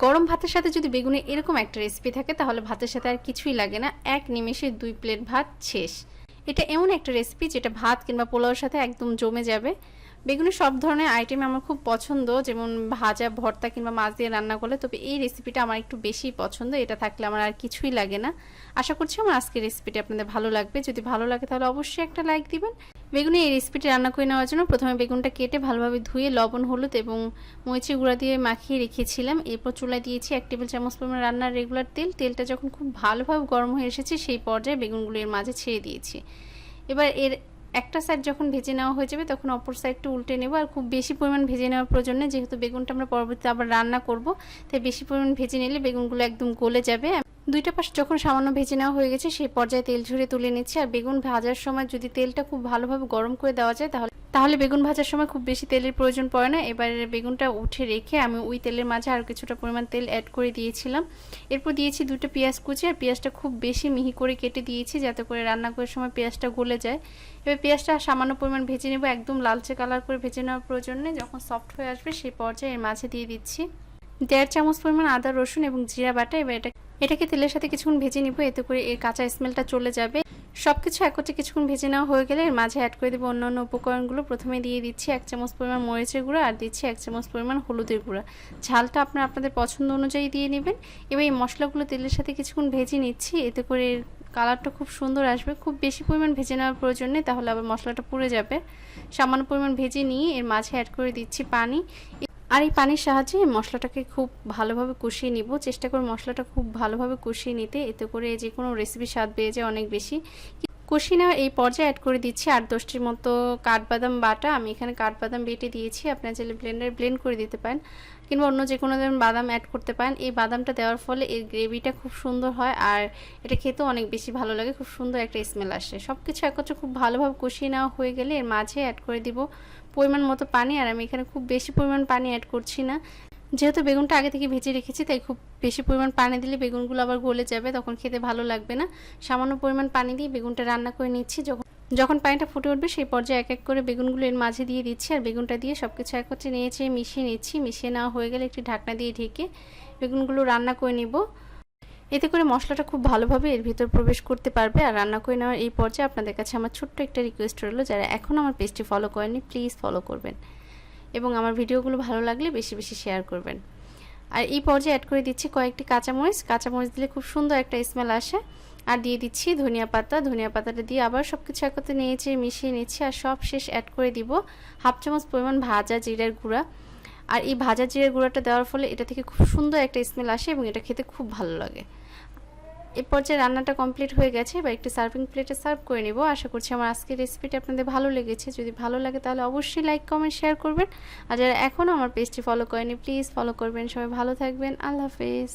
গরম ভাতের সাথে যদি বেগুনের এরকম একটা রেসিপি থাকে তাহলে ভাতের সাথে আর কিছুই লাগে না, এক নিমেষে 2 প্লেট ভাত শেষ। এটা এমন একটা রেসিপি যেটা ভাত কিংবা পোলাওর সাথে একদম জমে যাবে। বেগুনের সব ধরনের আইটেম আমার খুব পছন্দ, যেমন ভাজা, ভর্তা কিংবা মাছ দিয়ে রান্না করলে, তবে এই রেসিপিটা আমার একটু বেশি পছন্দ। এটা থাকলে আমার আর কিছুই লাগে না। আশা করছি আমার আজকের রেসিপিটা আপনাদের ভালো লাগবে। যদি ভালো লাগে তাহলে অবশ্যই একটা লাইক দিবেন। বেগুনে এই রেসিপিটি রান্না করে নেওয়ার জন্য প্রথমে বেগুনটা কেটে ভালোভাবে ধুয়ে লবণ, হলুদ এবং মরিচের গুঁড়া দিয়ে মাখিয়ে রেখেছিলাম। এরপর চুলায় দিয়েছি 1 টেবিল চামচ পরিমাণ রান্নার রেগুলার তেল। তেলটা যখন খুব ভালোভাবে গরম হয়ে এসেছে সেই পর্যায়ে বেগুনগুলো এর মাঝে ছেড়ে দিয়েছি। এবার এর একটা সাইড যখন ভেজে নেওয়া হয়ে যাবে তখন অপর সাইডটা উল্টে নেব। আর খুব বেশি পরিমাণ ভেজে নেওয়ার প্রয়োজন নেই, যেহেতু বেগুনটা আমরা পরবর্তীতে আবার রান্না করব, তাই বেশি পরিমাণ ভেজে নিলে বেগুনগুলো একদম গলে যাবে। দুইটা পাশ যখন সামান্য ভেজে নেওয়া হয়ে গেছে সেই পর্যায়ে তেল ঝরিয়ে তুলে নিচ্ছি। আর বেগুন ভাজার সময় যদি তেলটা খুব ভালোভাবে গরম করে দেওয়া যায় তাহলে বেগুন ভাজার সময় খুব বেশি তেলের প্রয়োজন পড়ে না। এবারে বেগুনটা উঠে রেখে আমি ওই তেলের মাঝে আরও কিছুটা পরিমাণ তেল অ্যাড করে দিয়েছিলাম। এরপর দিয়েছি 2টা পেঁয়াজ কুচি, আর পেঁয়াজটা খুব বেশি মিহি করে কেটে দিয়েছি যাতে করে রান্না করার সময় পেঁয়াজটা গলে যায়। এবার পেঁয়াজটা সামান্য পরিমাণ ভেজে নেব, একদম লালচে কালার করে ভেজে নেওয়ার প্রয়োজন নেই। যখন সফট হয়ে আসবে সেই পর্যায়ে এর মাঝে দিয়ে দিচ্ছি 1.5 চামচ পরিমাণ আদা, রসুন এবং জিরা বাটা। এবার এটাকে তেলের সাথে কিছুক্ষণ ভেজে নিব, এতে করে এর কাঁচা স্মেলটা চলে যাবে। সবকিছু একত্রে কিছুক্ষণ ভেজে নেওয়া হয়ে গেলে এর মাঝে অ্যাড করে দেবো অন্যান্য উপকরণগুলো। প্রথমে দিয়ে দিচ্ছি 1 চামচ পরিমাণ মরিচের গুঁড়া, আর দিচ্ছি 1 চামচ পরিমাণ হলুদের গুঁড়া। ঝালটা আপনাদের পছন্দ অনুযায়ী দিয়ে নেবেন। এবার এই মশলাগুলো তেলের সাথে কিছুক্ষণ ভেজে নিচ্ছি, এতে করে এর কালারটা খুব সুন্দর আসবে। খুব বেশি পরিমাণ ভেজে নেওয়ার প্রয়োজন নেই, তাহলে আবার মশলাটা পুড়ে যাবে। সামান্য পরিমাণ ভেজে নিয়ে এর মাঝে অ্যাড করে দিচ্ছি পানি। আর এই পানির সাহায্যে মশলাটাকে খুব ভালোভাবে কষিয়ে নিব। চেষ্টা করে মশলাটা খুব ভালোভাবে কষিয়ে নিতে, এতে করে যে কোনো রেসিপি স্বাদ বেড়ে যায় অনেক বেশি। কষিয়ে নেওয়ার এই পর্যায়ে অ্যাড করে দিচ্ছি 8-10টির মতো কাঠবাদাম বাটা। আমি এখানে কাঠবাদাম বেটে দিয়েছি, আপনারা চাইলে ব্লেন্ডারে ব্লেন্ড করে দিতে পারেন কিংবা অন্য যে কোনো ধরনের বাদাম অ্যাড করতে পারেন। এই বাদামটা দেওয়ার ফলে এর গ্রেভিটা খুব সুন্দর হয়, আর এটা খেতেও অনেক বেশি ভালো লাগে, খুব সুন্দর একটা স্মেল আসে। সব কিছু একত্রে খুব ভালোভাবে কষিয়ে নেওয়া হয়ে গেলে এর মাঝে অ্যাড করে দিব পরিমাণ মতো পানি। আর আমি এখানে খুব বেশি পরিমাণ পানি অ্যাড করছি না, যেহেতু বেগুনটা আগে থেকে ভেজে রেখেছি, তাই খুব বেশি পরিমাণ পানি দিলে বেগুনগুলো আবার গলে যাবে, তখন খেতে ভালো লাগবে না। সামান্য পরিমাণ পানি দিয়ে বেগুনটা রান্না করে নিচ্ছি। যখন পানিটা ফুটে উঠবে সেই পর্যায়ে এক এক করে বেগুনগুলো এর মাঝে দিয়ে দিচ্ছি, আর বেগুনটা দিয়ে সবকিছু একত্রে নিয়েছে মিশিয়ে নিচ্ছি। মিশিয়ে নেওয়া হয়ে গেলে একটি ঢাকনা দিয়ে ঢেকে বেগুনগুলো রান্না করে নিব। এতে করে মশলাটা খুব ভালোভাবে এর ভিতর প্রবেশ করতে পারবে। আর রান্না করে নেওয়ার এই পর্যায়ে আপনাদের কাছে আমার ছোট্ট একটা রিকোয়েস্ট রইল, যারা এখন আমার পেজটি ফলো করেননি প্লিজ ফলো করবেন, এবং আমার ভিডিওগুলো ভালো লাগলে বেশি বেশি শেয়ার করবেন। আর এই পর্যায়ে অ্যাড করে দিচ্ছি কয়েকটি কাঁচামরিচ দিলে খুব সুন্দর একটা স্মেল আসে। আর দিয়ে দিচ্ছি ধনিয়া পাতাটা দিয়ে আবার সবকিছু একত্রে নিয়েছি, মিশিয়ে নিচ্ছি। আর সব শেষ অ্যাড করে দিব 1/2 চামচ পরিমাণ ভাজা জিরার গুঁড়া। আর এই ভাজা জিরার গুঁড়াটা দেওয়ার ফলে এটা থেকে খুব সুন্দর একটা স্মেল আসে এবং এটা খেতে খুব ভালো লাগে। এই পর্যায়ে রান্নাটা কমপ্লিট হয়ে গেছে, এবার একটি সার্ভিং প্লেটে সার্ভ করে নেব। আশা করছি আমার আজকের রেসিপিটা আপনাদের ভালো লেগেছে। যদি ভালো লাগে তাহলে অবশ্যই লাইক, কমেন্ট, শেয়ার করবেন। আর যারা এখনও আমার পেজটি ফলো করেনি প্লিজ ফলো করবেন। সবাই ভালো থাকবেন। আল্লাহ হাফেজ।